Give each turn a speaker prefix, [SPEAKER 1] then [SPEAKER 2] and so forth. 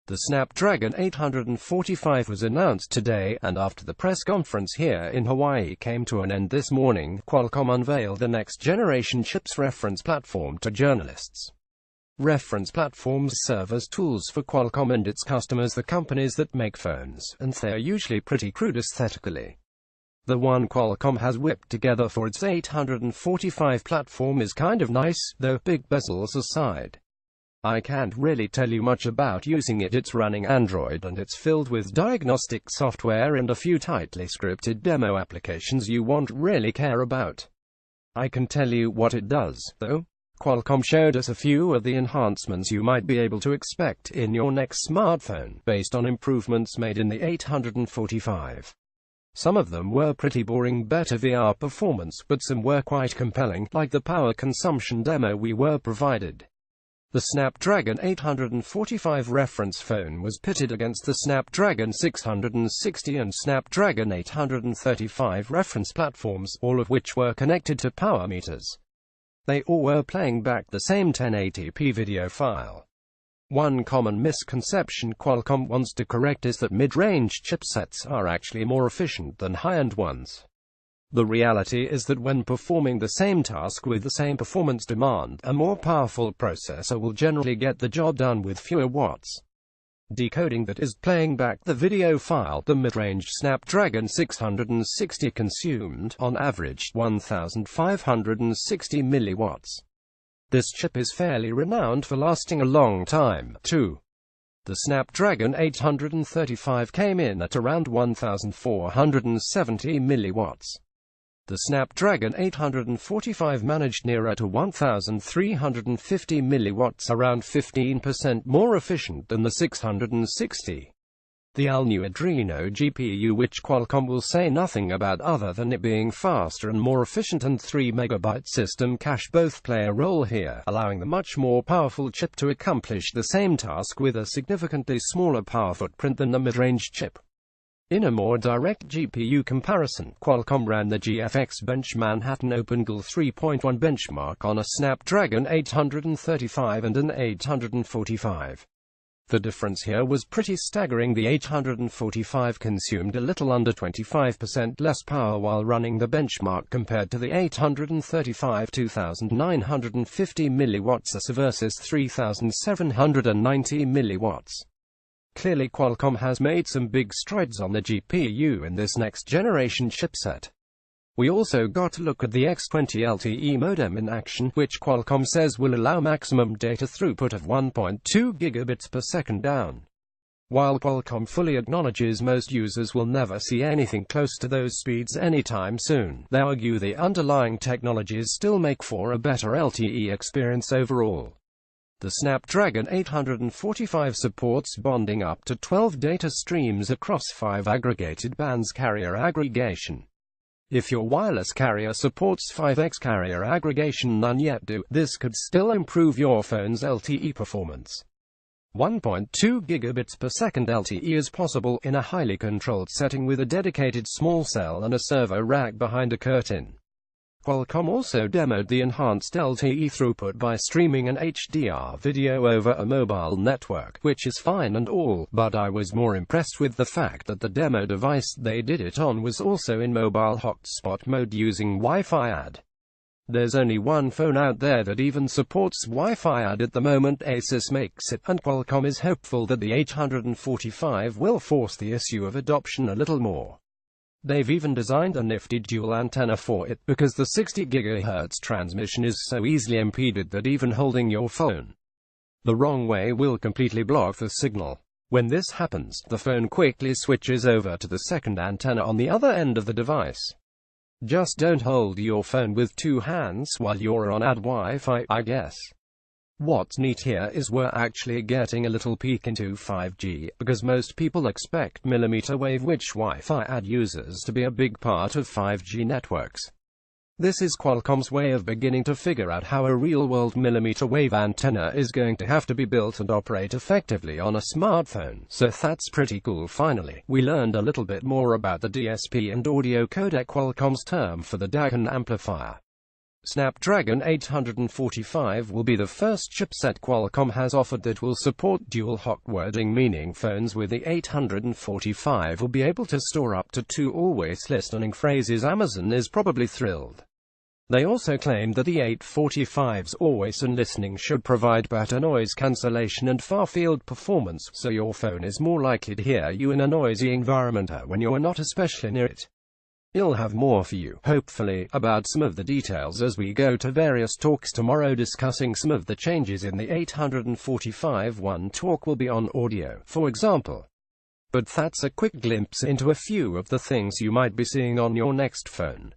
[SPEAKER 1] The Snapdragon 845 was announced today, and after the press conference here in Hawaii came to an end this morning, Qualcomm unveiled the next-generation chip's reference platform to journalists. Reference platforms serve as tools for Qualcomm and its customers, the companies that make phones, and they're usually pretty crude aesthetically. The one Qualcomm has whipped together for its 845 platform is kind of nice, though, big bezels aside. I can't really tell you much about using it. It's running Android and it's filled with diagnostic software and a few tightly scripted demo applications you won't really care about. I can tell you what it does, though. Qualcomm showed us a few of the enhancements you might be able to expect in your next smartphone, based on improvements made in the 845. Some of them were pretty boring, better VR performance, but some were quite compelling, like the power consumption demo we were provided. The Snapdragon 845 reference phone was pitted against the Snapdragon 660 and Snapdragon 835 reference platforms, all of which were connected to power meters. They all were playing back the same 1080p video file. One common misconception Qualcomm wants to correct is that mid-range chipsets are actually more efficient than high-end ones. The reality is that when performing the same task with the same performance demand, a more powerful processor will generally get the job done with fewer watts. Decoding, that is, playing back the video file, the mid-range Snapdragon 660 consumed, on average, 1,560 milliwatts. This chip is fairly renowned for lasting a long time, too. The Snapdragon 835 came in at around 1,470 milliwatts. The Snapdragon 845 managed nearer to 1,350 milliwatts, around 15% more efficient than the 660. The all-new Adreno GPU, which Qualcomm will say nothing about other than it being faster and more efficient, and 3MB system cache both play a role here, allowing the much more powerful chip to accomplish the same task with a significantly smaller power footprint than the mid-range chip. In a more direct GPU comparison, Qualcomm ran the GFX Bench Manhattan OpenGL 3.1 benchmark on a Snapdragon 835 and an 845. The difference here was pretty staggering. The 845 consumed a little under 25% less power while running the benchmark compared to the 835, 2,950 milliwatts versus 3,790 milliwatts. Clearly Qualcomm has made some big strides on the GPU in this next-generation chipset. We also got to look at the X20 LTE modem in action, which Qualcomm says will allow maximum data throughput of 1.2 gigabits per second down. While Qualcomm fully acknowledges most users will never see anything close to those speeds anytime soon, they argue the underlying technologies still make for a better LTE experience overall. The Snapdragon 845 supports bonding up to 12 data streams across 5 aggregated bands, carrier aggregation. If your wireless carrier supports 5x carrier aggregation, none yet do, this could still improve your phone's LTE performance. 1.2 gigabits per second LTE is possible in a highly controlled setting with a dedicated small cell and a server rack behind a curtain. Qualcomm also demoed the enhanced LTE throughput by streaming an HDR video over a mobile network, which is fine and all, but I was more impressed with the fact that the demo device they did it on was also in mobile hotspot mode using Wi-Fi add. There's only one phone out there that even supports Wi-Fi add at the moment. Asus makes it, and Qualcomm is hopeful that the 845 will force the issue of adoption a little more. They've even designed a nifty dual antenna for it, because the 60 GHz transmission is so easily impeded that even holding your phone the wrong way will completely block the signal. When this happens, the phone quickly switches over to the second antenna on the other end of the device. Just don't hold your phone with two hands while you're on add Wi-Fi, I guess. What's neat here is we're actually getting a little peek into 5G, because most people expect millimeter wave, which Wi-Fi add users to be a big part of 5G networks. This is Qualcomm's way of beginning to figure out how a real-world millimeter wave antenna is going to have to be built and operate effectively on a smartphone, so that's pretty cool. Finally, we learned a little bit more about the DSP and audio codec, Qualcomm's term for the Diagnostic amplifier. Snapdragon 845 will be the first chipset Qualcomm has offered that will support dual hot wording, meaning phones with the 845 will be able to store up to 2 always listening phrases. Amazon is probably thrilled. They also claim that the 845's always listening should provide better noise cancellation and far-field performance, so your phone is more likely to hear you in a noisy environment when you're not especially near it. We'll have more for you, hopefully, about some of the details as we go to various talks tomorrow discussing some of the changes in the 845. One talk will be on audio, for example. But that's a quick glimpse into a few of the things you might be seeing on your next phone.